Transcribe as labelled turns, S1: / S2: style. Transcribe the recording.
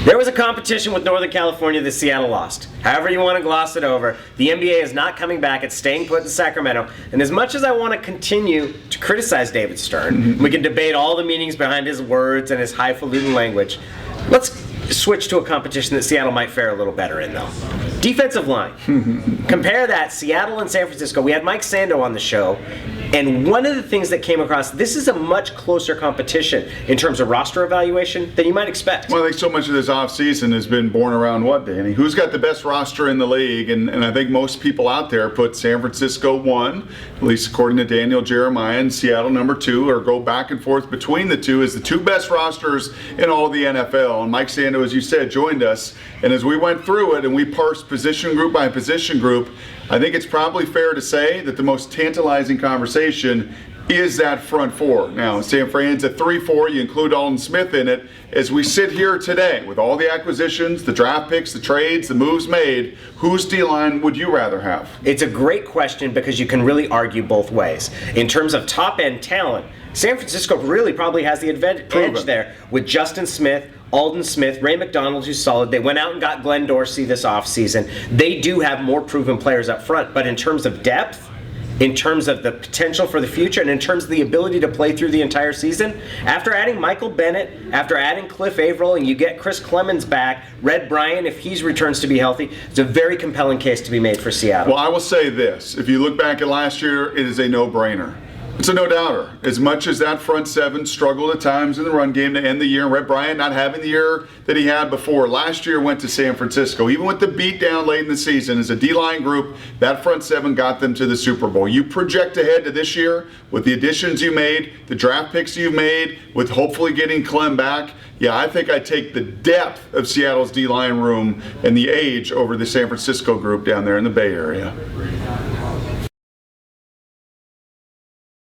S1: There was a competition with Northern California that Seattle lost. However you want to gloss it over, the NBA is not coming back. It's staying put in Sacramento. And as much as I want to continue to criticize David Stern, we can debate all the meanings behind his words and his highfalutin language. Let's switch to a competition that Seattle might fare a little better in, though. Defensive line. Compare that, Seattle and San Francisco. We had Mike Sando on the show, and one of the things that came across, this is a much closer competition in terms of roster evaluation than you might expect.
S2: Well, I think so much of this offseason has been born around what, Danny? Who's got the best roster in the league? And I think most people out there put San Francisco 1, at least according to Daniel Jeremiah, and Seattle number 2, or go back and forth between the two as the two best rosters in all of the NFL. And Mike Sando, as you said, joined us. And as we went through it and we parsed position group by position group, I think it's probably fair to say that the most tantalizing conversation is that front four. Now, San Fran's at 3-4, you include Alden Smith in it. As we sit here today, with all the acquisitions, the draft picks, the trades, the moves made, whose D-line would you rather have?
S1: It's a great question because you can really argue both ways. In terms of top-end talent, San Francisco really probably has the edge there with Justin Smith, Alden Smith, Ray McDonald, who's solid. They went out and got Glenn Dorsey this offseason. They do have more proven players up front, but in terms of depth, in terms of the potential for the future, and in terms of the ability to play through the entire season, after adding Michael Bennett, after adding Cliff Averill, and you get Chris Clemens back, Red Bryant, if he returns to be healthy, it's a very compelling case to be made for Seattle.
S2: Well, I will say this. If you look back at last year, it is a no-brainer. It's a no-doubter. As much as that front seven struggled at times in the run game to end the year, and Red Bryant not having the year that he had before, last year went to San Francisco. Even with the beat down late in the season, as a D-line group, that front seven got them to the Super Bowl. You project ahead to this year with the additions you made, the draft picks you've made, with hopefully getting Clem back. Yeah, I think I'd take the depth of Seattle's D-line room and the age over the San Francisco group down there in the Bay Area.